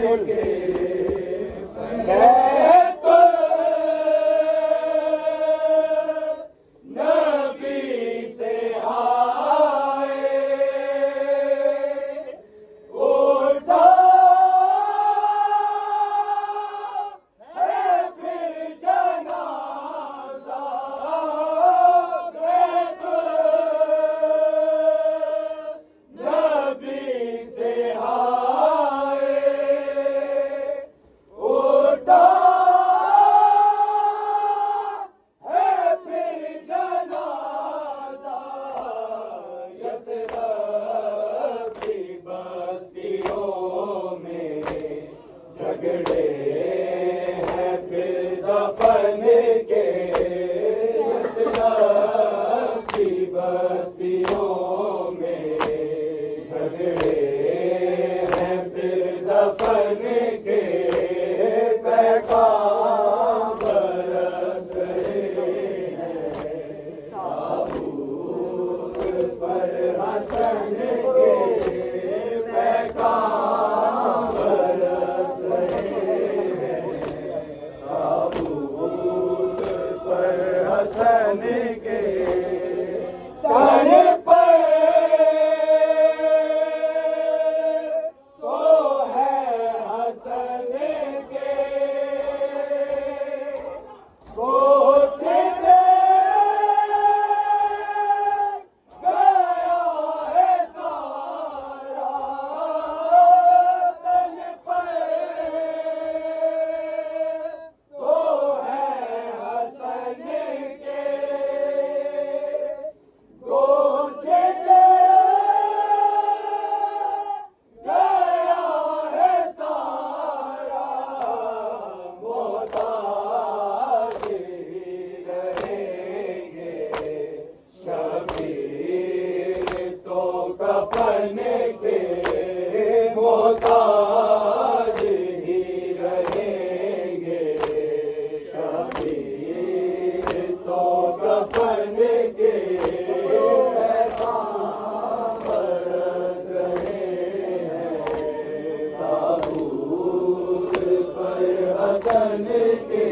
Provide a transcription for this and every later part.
पर हसन के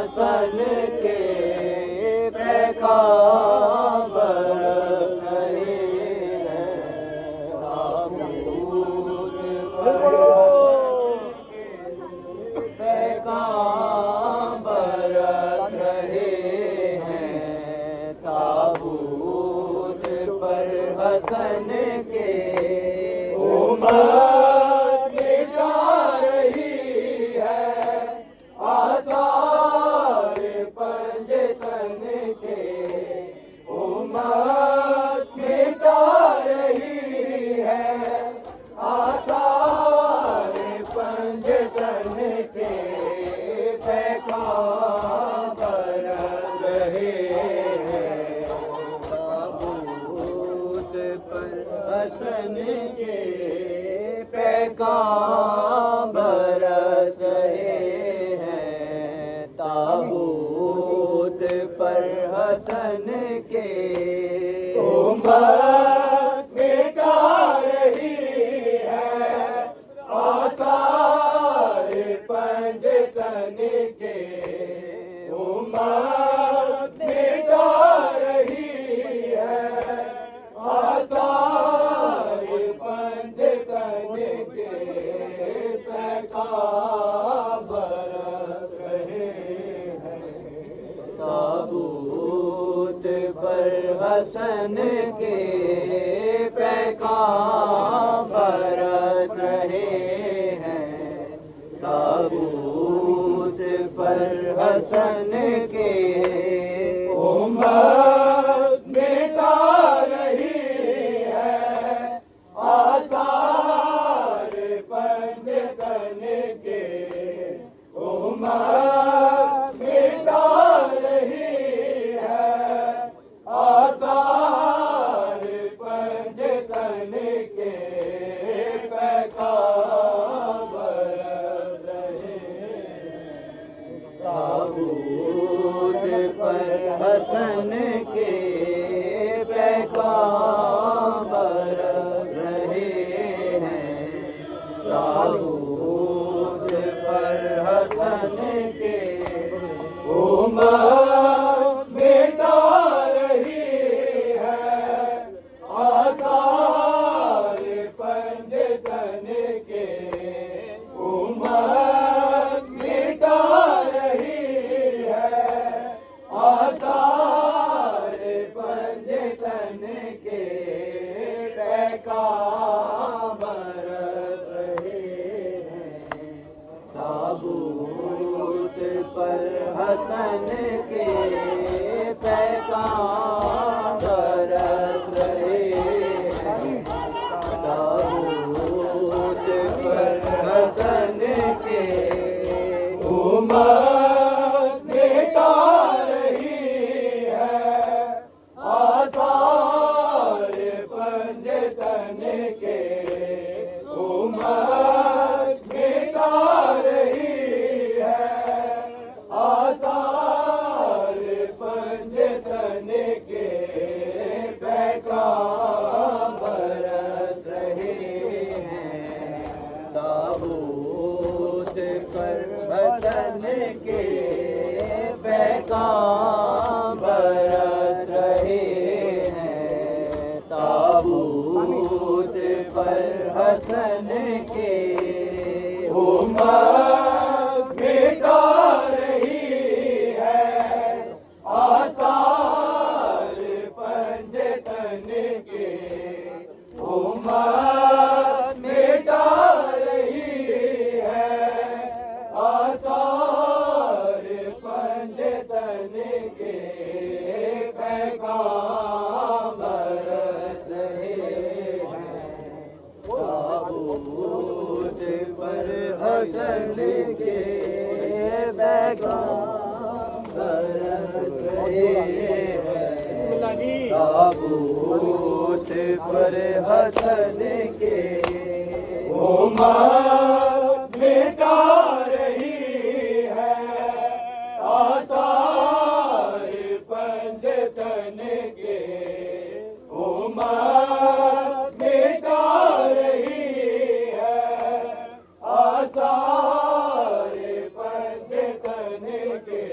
हसन के पैगाम बरस रहे हैं। ताबूत पर पैगाम बरस रहे हैं। ताबूत पर हसन के उम्मत मिटा रही है। आसार पंजतन के उम्मत मिटा रही है। आसार पंजतन के पैगाम बरस रहे हैं। ताबूत पर हसन के पैगाम बरस रहे हैं। ताबूत पर हसन के उम्मत मिटा रही है। आसार पंजतन के उम्मत मिटा रही है। आसार पंजतन के पैगाम बरस रहे हैं। ताबूत पर हसन के पैगाम बरस रहे हैं। ताबूत पर हसन के उम्मत मिटा रही है। आसार पंजतन के उम्मत मिटा रही है। आसार पंजतन के पैगाम बरस रहे हैं। ताबूत पर हसन के पैगाम बरस रहे हैं। ताबूत पर हसन के उम्मत मिटा रही है। आसार पंजतन के उम्मत मिटा रही है। आसार पंजतन के पैगाम बरस रहे हैं। ताबूत पर हसन के पैगाम बरस रहे हैं। ताबूत पर हसन के उम्मत मिटा रही है। आसार पंजतन के उम्मत मिटा रही है। आसार पंजतन के पैगाम बरस रहे हैं। ताबूत पर हसन के पैगाम बरस रहे हैं। ताबूत पर हसन के उम्मत मिटा रही है। आसार पंजतन के उम्मत मिटा रही है। आसार पंजतन के पैगाम बरस रहे हैं। ताबूत पर हसन के पैगाम बरस रहे हैं। ताबूत पर हसन के उम्मत मिटा रही है। आसार पंजतन के उम्मत मिटा रही है। आसार पंजतन के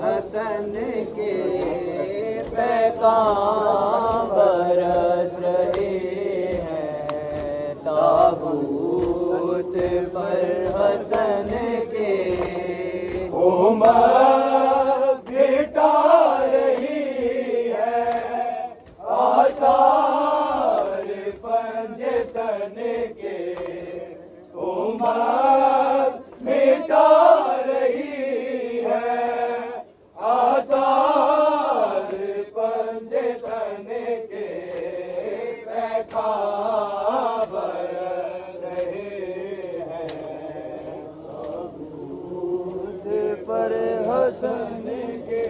हसन के पैगाम बरस रहे हैं। ताबूत पर हसन के उम्मत मिटा रही है, आसार पंजतन के। उम्मत मिटा रही है, आसार पंजतन के। पैगाम बरस रहे हैं, ताबूत पर हसन के।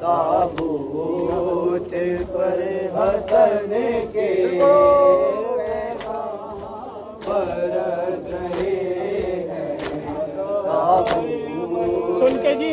ताबूत पर हसन के बरस रहे हैं। ताबूत सुन के जी